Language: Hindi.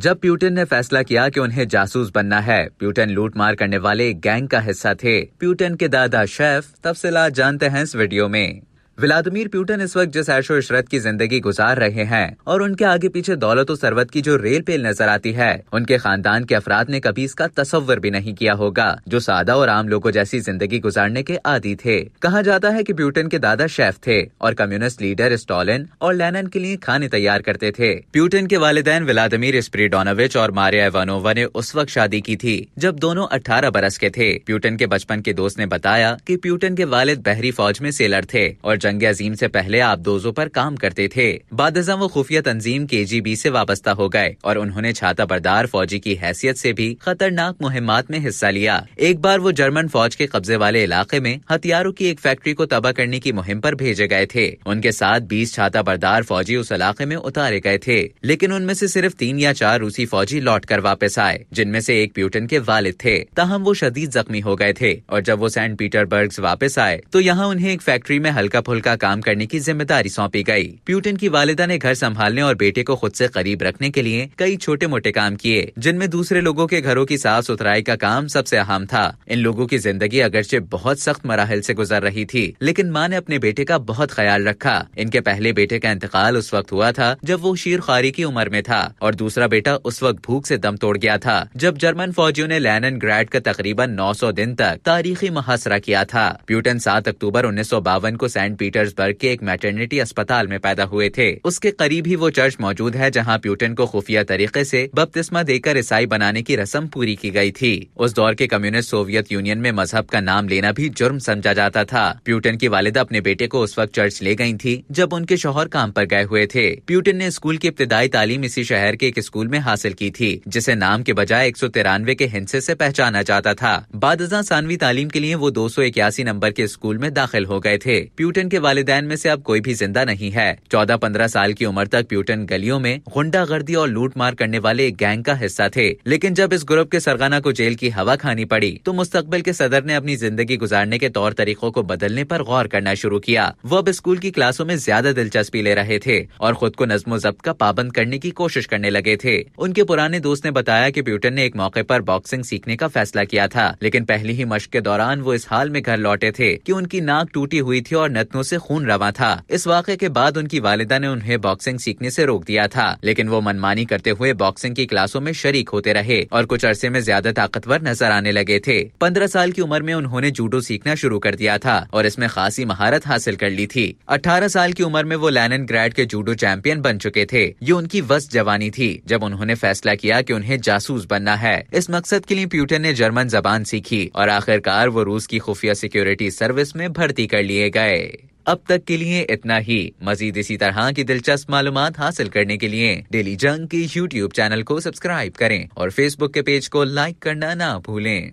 जब प्यूटिन ने फैसला किया कि उन्हें जासूस बनना है, प्यूटिन लूट मार करने वाले एक गैंग का हिस्सा थे। प्यूटिन के दादा शेफ तफसीलात जानते हैं इस वीडियो में। व्लादिमीर पुतिन इस वक्त जिस ऐशो इशरत की जिंदगी गुजार रहे हैं और उनके आगे पीछे दौलत और सरवत की जो रेल पेल नजर आती है, उनके खानदान के अफराद ने कभी इसका तसव्वुर भी नहीं किया होगा, जो सादा और आम लोगों जैसी जिंदगी गुजारने के आदी थे। कहा जाता है कि पुतिन के दादा शेफ थे और कम्युनिस्ट लीडर स्टालिन और लेनिन के लिए खाने तैयार करते थे। पुतिन के वालिदैन व्लादिमीर स्पिरिडोनोविच और मारिया इवानोवा ने उस वक्त शादी की थी जब दोनों 18 बरस के थे। पुतिन के बचपन के दोस्त ने बताया कि पुतिन के वालिद बहरी फौज में सेलर थे और जंग अजीम से पहले आबदोजों पर काम करते थे। बाद-ए-ज़म वो खुफिया तंजीम KGB से वाबस्ता हो गए और उन्होंने छाता बरदार फौजी की हैसियत से भी खतरनाक मुहिम्मात में हिस्सा लिया। एक बार वो जर्मन फौज के कब्जे वाले इलाके में हथियारों की एक फैक्ट्री को तबाह करने की मुहिम पर भेजे गए थे। उनके साथ 20 छाता बरदार फौजी उस इलाके में उतारे गए थे, लेकिन उनमें से सिर्फ 3 या 4 रूसी फौजी लौट कर वापस आए, जिनमें से एक पुतिन के वालिद थे। ताहम वो शदीद जख्मी हो गए थे और जब वो सेंट पीटरबर्ग वापस आए तो यहाँ उन्हें एक फैक्ट्री में हल्का फुल्का काम करने की जिम्मेदारी सौंपी गई। पुतिन की वालिदा ने घर संभालने और बेटे को खुद से करीब रखने के लिए कई छोटे मोटे काम किए, जिनमें दूसरे लोगों के घरों की साफ सुथराई का काम सबसे अहम था। इन लोगों की जिंदगी अगरचे बहुत सख्त मराहिल से गुजर रही थी, लेकिन माँ ने अपने बेटे का बहुत ख्याल रखा। इनके पहले बेटे का इंतकाल उस वक्त हुआ था जब वो शीर खारी की उम्र में था और दूसरा बेटा उस वक्त भूख से दम तोड़ गया था, जब जर्मन फौजियों ने लेनिनग्राड का तकरीबन 900 दिन तक तारीखी मुहासरा किया था। पुतिन 7 अक्टूबर 1952 को सेंट पीटर्सबर्ग के एक मैटरनिटी अस्पताल में पैदा हुए थे। उसके करीब ही वो चर्च मौजूद है जहां पुतिन को खुफिया तरीके से बपतिस्मा देकर ईसाई बनाने की रस्म पूरी की गई थी। उस दौर के कम्युनिस्ट सोवियत यूनियन में मजहब का नाम लेना भी जुर्म समझा जाता था। पुतिन की वालिदा अपने बेटे को उस वक्त चर्च ले गई थी जब उनके शौहर काम पर गए हुए थे। पुतिन ने स्कूल की इब्तिदाई तालीम इसी शहर के एक स्कूल में हासिल की थी, जिसे नाम के बजाय 193 के हिंसे से पहचाना जाता था। बाद-ए-ज़ां सानवी तालीम के लिए वो 281 नंबर के स्कूल में दाखिल हो गए थे। पुतिन के वालिदैन में से अब कोई भी जिंदा नहीं है। 14-15 साल की उम्र तक पुतिन गलियों में गुंडागर्दी और लूट मार करने वाले एक गैंग का हिस्सा थे, लेकिन जब इस ग्रुप के सरगना को जेल की हवा खानी पड़ी तो मुस्तकबिल के सदर ने अपनी जिंदगी गुजारने के तौर तरीकों को बदलने पर गौर करना शुरू किया। वो अब स्कूल की क्लासों में ज्यादा दिलचस्पी ले रहे थे और खुद को नज़्म ज़ब्त का पाबंद करने की कोशिश करने लगे थे। उनके पुराने दोस्त ने बताया कि पुतिन ने एक मौके पर बॉक्सिंग सीखने का फैसला किया था, लेकिन पहली ही मश्क के दौरान वो इस हाल में घर लौटे थे कि उनकी नाक टूटी हुई थी और नथनों से खून रवा था। इस वाक़े के बाद उनकी वालिदा ने उन्हें बॉक्सिंग सीखने से रोक दिया था, लेकिन वो मनमानी करते हुए बॉक्सिंग की क्लासों में शरीक होते रहे और कुछ अरसे में ज्यादा ताकतवर नजर आने लगे थे। 15 साल की उम्र में उन्होंने जूडो सीखना शुरू कर दिया था और इसमें खासी महारत हासिल कर ली थी। 18 साल की उम्र में वो लेनिनग्राड के जूडो चैंपियन बन चुके थे। ये उनकी वस्त जवानी थी जब उन्होंने फैसला किया कि उन्हें जासूस बनना है। इस मकसद के लिए पुतिन ने जर्मन जबान सीखी और आखिरकार वो रूस की खुफिया सिक्योरिटी सर्विस में भर्ती कर लिए गए। अब तक के लिए इतना ही। मजीद इसी तरह की दिलचस्प मालूमात हासिल करने के लिए डेली जंग के YouTube चैनल को सब्सक्राइब करें और Facebook के पेज को लाइक करना ना भूलें।